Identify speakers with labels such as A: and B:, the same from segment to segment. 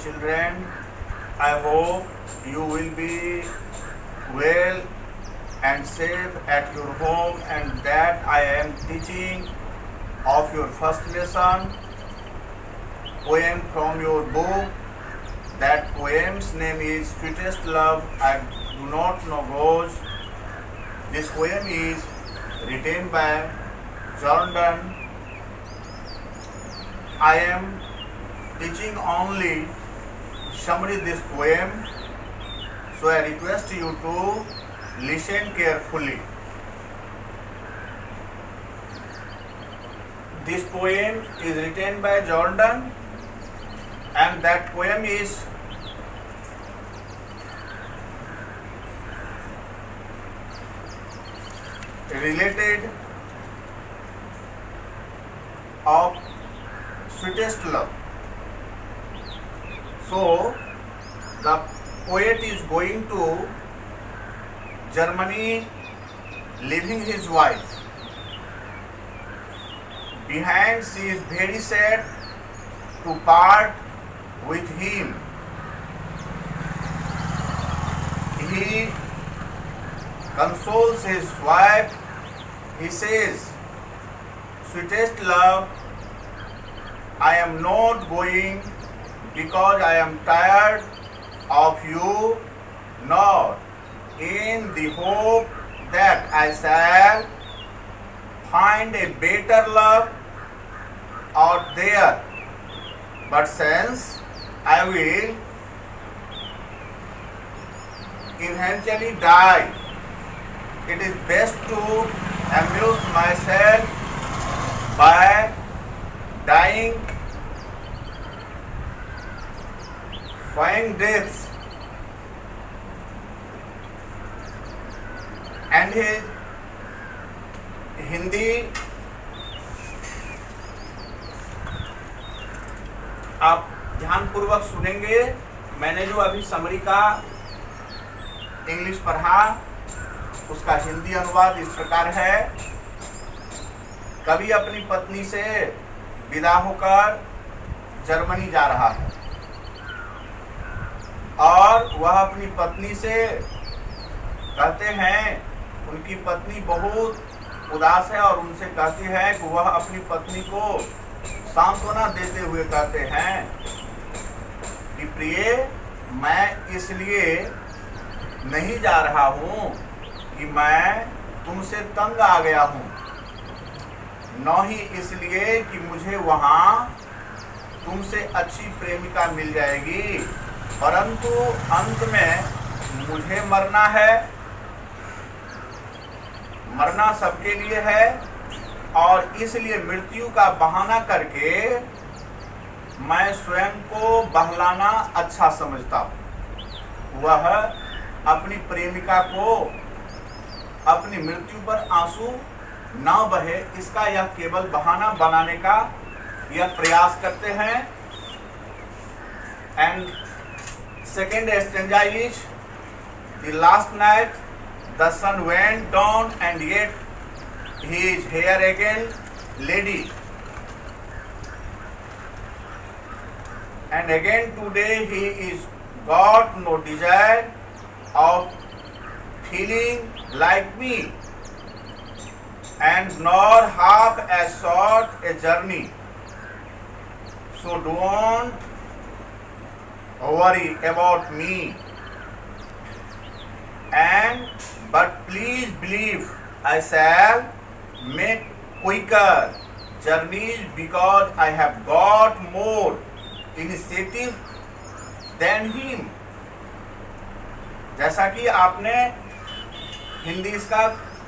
A: children. I hope you will be well and safe at your home, and that I am teaching of your first lesson poem from your book. That poem's name is Sweetest Love. I do not know goes. This poem is written by Jordan. I am teaching only summary this poem, so I request you to listen carefully. This poem is written by Jordan, and that poem is related of sweetest love. So the poet is going to Germany, leaving his wife. Behind, she is very sad to part with him. He consoles his wife. He says, "Sweetest love, I am not going because I am tired of you, nor in the hope that I shall find a better love out there. But since I will eventually die, it is best to amuse myself by dying fine deaths." And his Hindi आप ध्यानपूर्वक सुनेंगे। मैंने जो अभी summary का English पढ़ा, उसका हिंदी अनुवाद इस प्रकार है। कवि अपनी पत्नी से विदा होकर जर्मनी जा रहा है और वह अपनी पत्नी से कहते हैं, उनकी पत्नी बहुत उदास है और उनसे कहती है कि वह अपनी पत्नी को सांत्वना देते हुए कहते हैं कि प्रिय, मैं इसलिए नहीं जा रहा हूँ कि मैं तुमसे तंग आ गया हूँ, न ही इसलिए कि मुझे वहाँ तुमसे अच्छी प्रेमिका मिल जाएगी, परंतु अंत में मुझे मरना है। मरना सबके लिए है और इसलिए मृत्यु का बहाना करके मैं स्वयं को बहलाना अच्छा समझता हूँ। वह अपनी प्रेमिका को अपनी मृत्यु पर आंसू न बहे, इसका यह केवल बहाना बनाने का यह प्रयास करते हैं। And second stanza is the last night the sun went down and yet he is here again, lady. And again today he is got no desire of feeling like me, and nor half as short a journey. So don't worry about me. And but please believe I shall make quicker journeys because I have got more initiative than him. जैसा कि आपने हिंदी इसका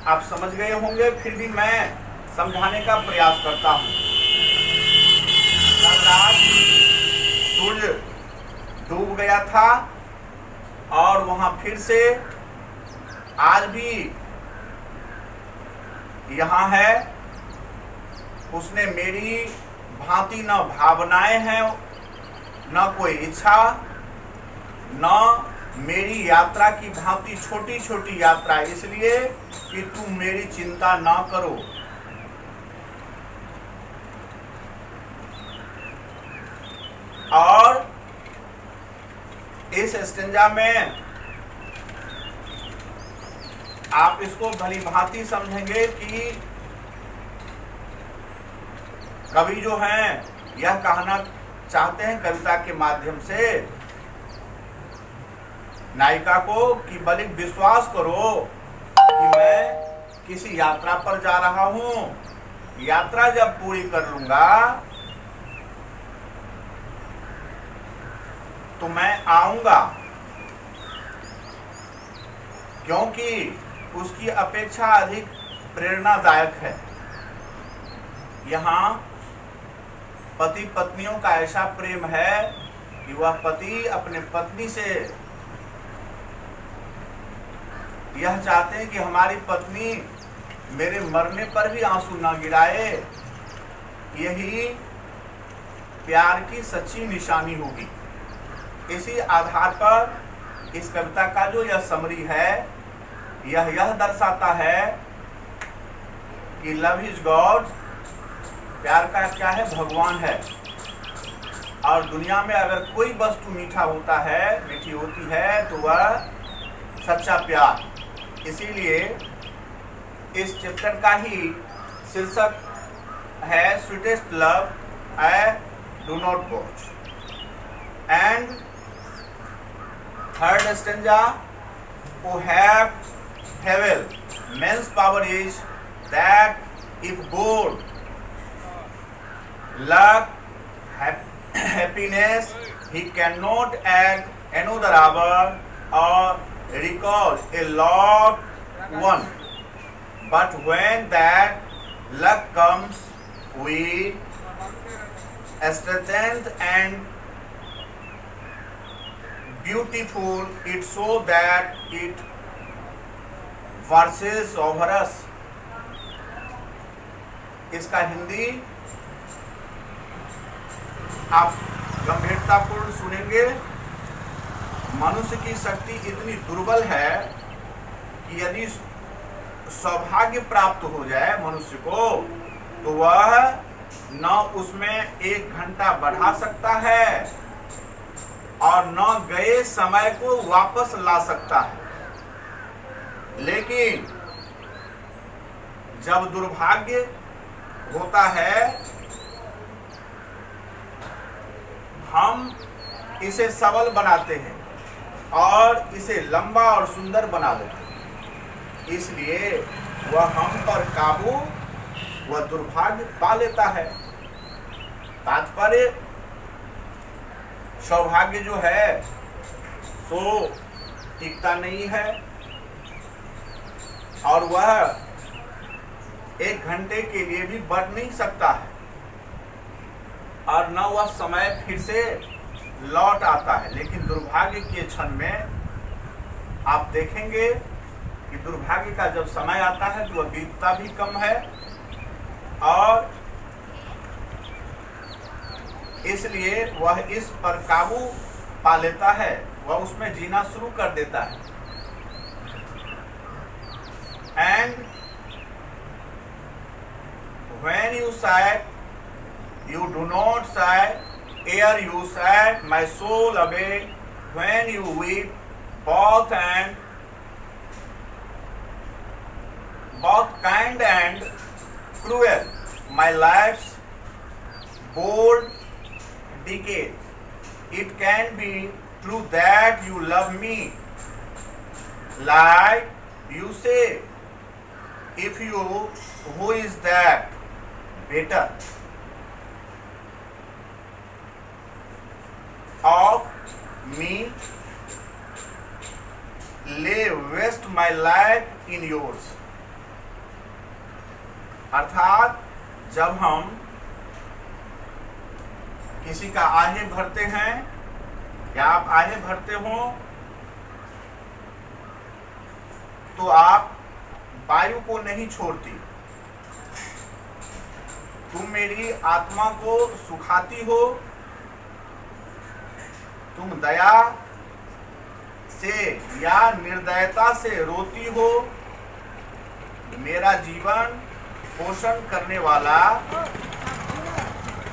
A: आप समझ गए होंगे, फिर भी मैं समझाने का प्रयास करता हूँ। कल रात सूर्य डूब गया था और वहां फिर से आज भी यहाँ है। उसने मेरी भांति न भावनाएं हैं, न कोई इच्छा, न मेरी यात्रा की भांति छोटी छोटी यात्रा, इसलिए कि तुम मेरी चिंता न करो। और स्टेंजा में आप इसको भली भांति समझेंगे कि कवि जो हैं यह कहना चाहते हैं कविता के माध्यम से नायिका को कि बल्कि विश्वास करो कि मैं किसी यात्रा पर जा रहा हूं, यात्रा जब पूरी कर लूंगा तो मैं आऊंगा, क्योंकि उसकी अपेक्षा अधिक प्रेरणादायक है। यहाँ पति पत्नियों का ऐसा प्रेम है कि वह पति अपने पत्नी से यह चाहते हैं कि हमारी पत्नी मेरे मरने पर भी आंसू न गिराए। यही प्यार की सच्ची निशानी होगी। इसी आधार पर इस कविता का जो यह समरी है यह दर्शाता है कि लव इज गॉड, प्यार का क्या है, भगवान है। और दुनिया में अगर कोई वस्तु मीठा होता है, मीठी होती है, तो वह सच्चा प्यार। इसीलिए इस चैप्टर का ही शीर्षक है sweetest love I do not watch. And third stanza, who have hevel, man's power is that if good, luck, happiness, he cannot act another hour or recall a loved one. But when that luck comes with strength and beautiful, it so that it verses over us. इसका हिंदी आप गंभीरतापूर्ण सुनेंगे। मनुष्य की शक्ति इतनी दुर्बल है कि यदि सौभाग्य प्राप्त हो जाए मनुष्य को तो वह न उसमें 1 घंटा बढ़ा सकता है और न गए समय को वापस ला सकता है। लेकिन जब दुर्भाग्य होता है हम इसे सबल बनाते हैं और इसे लंबा और सुंदर बना देते हैं। इसलिए वह हम पर काबू, वह दुर्भाग्य पा लेता है। तात्पर्य सौभाग्य जो है सो टिकता नहीं है और वह 1 घंटे के लिए भी बढ़ नहीं सकता है और न वह समय फिर से लौट आता है। लेकिन दुर्भाग्य के क्षण में आप देखेंगे कि दुर्भाग्य का जब समय आता है तो वह बीतता भी कम है और इसलिए वह इस पर काबू पा लेता है, वह उसमें जीना शुरू कर देता है। And when you sigh, you do not sigh, ere you sigh my soul away. When you weep, both kind and cruel, my life's bold decay. It can be true that you love me, like you say. If you, who is that better? Of me, lay waste my life in yours. अर्थात जब हम किसी का आहें भरते हैं या आप आहें भरते हो तो आप वायु को नहीं छोड़ती, तुम मेरी आत्मा को सुखाती हो, तुम दया से या निर्दयता से रोती हो। मेरा जीवन पोषण करने वाला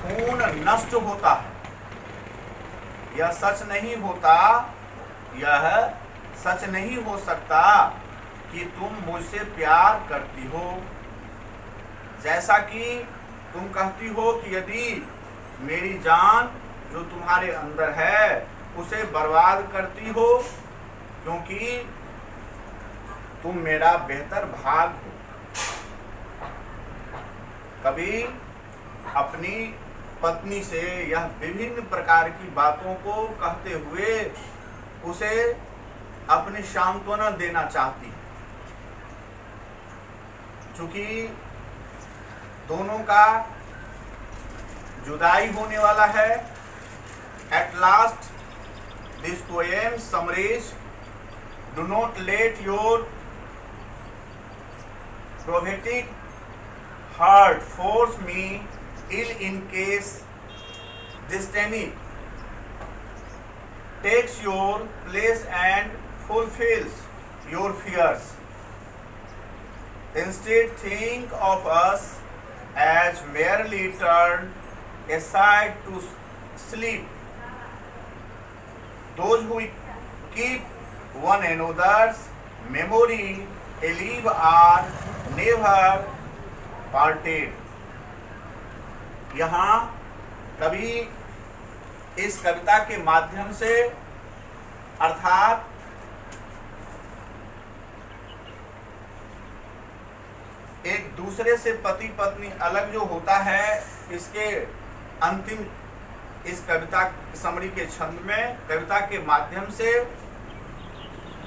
A: खून नष्ट होता है। यह सच नहीं होता यह सच नहीं हो सकता कि तुम मुझसे प्यार करती हो, जैसा कि तुम कहती हो कि यदि मेरी जान जो तुम्हारे अंदर है उसे बर्बाद करती हो, क्योंकि तुम मेरा बेहतर भाग हो। कभी अपनी पत्नी से यह विभिन्न प्रकार की बातों को कहते हुए उसे अपनी सांत्वना देना चाहती, चूंकि दोनों का जुदाई होने वाला है। At last this poem summaries, do not let your prophetic heart force me ill in case destiny takes your place and fulfills your fears. Instead, think of us as merely turned aside to sleep. Those who keep one another's memory alive are never parted. यहाँ कभी इस कविता के माध्यम से अर्थात एक दूसरे से पति पत्नी अलग जो होता है, इसके अंतिम इस कविता समरी के छंद में कविता के माध्यम से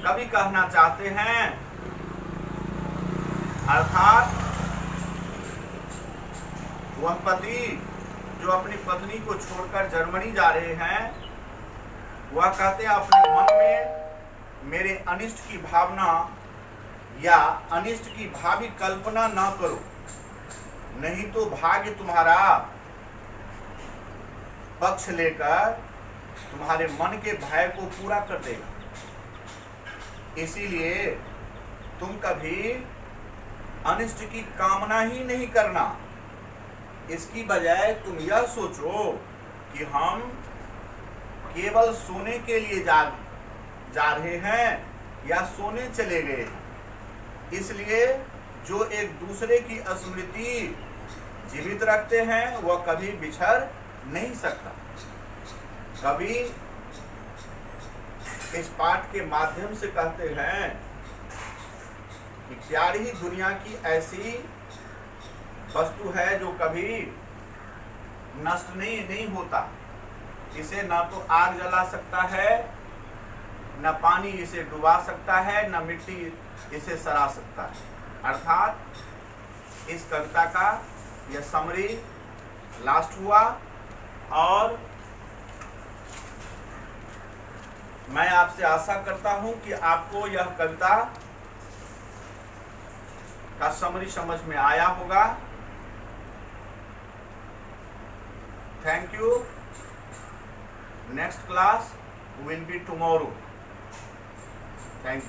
A: कवि कहना चाहते हैं, अर्थात वह पति जो अपनी पत्नी को छोड़कर जर्मनी जा रहे हैं, वह कहते हैं अपने मन में मेरे अनिष्ट की भावना या अनिष्ट की भावी कल्पना न करो, नहीं तो भाग्य तुम्हारा पक्ष लेकर तुम्हारे मन के भय को पूरा कर देगा। इसीलिए तुम कभी अनिष्ट की कामना ही नहीं करना, इसकी बजाय तुम यह सोचो कि हम केवल सोने के लिए जा रहे हैं या सोने चले गए हैं। इसलिए जो एक दूसरे की स्मृति जीवित रखते हैं वह कभी बिछड़ नहीं सकता। कभी इस पाठ के माध्यम से कहते हैं कि प्यार ही दुनिया की ऐसी वस्तु है जो कभी नष्ट नहीं होता। इसे न तो आग जला सकता है, न पानी इसे डुबा सकता है, न मिट्टी इसे सड़ा सकता है। अर्थात इस कविता का यह समरी लास्ट हुआ और मैं आपसे आशा करता हूं कि आपको यह कविता का समरी समझ में आया होगा। Thank you. Next class will be tomorrow. Thank you.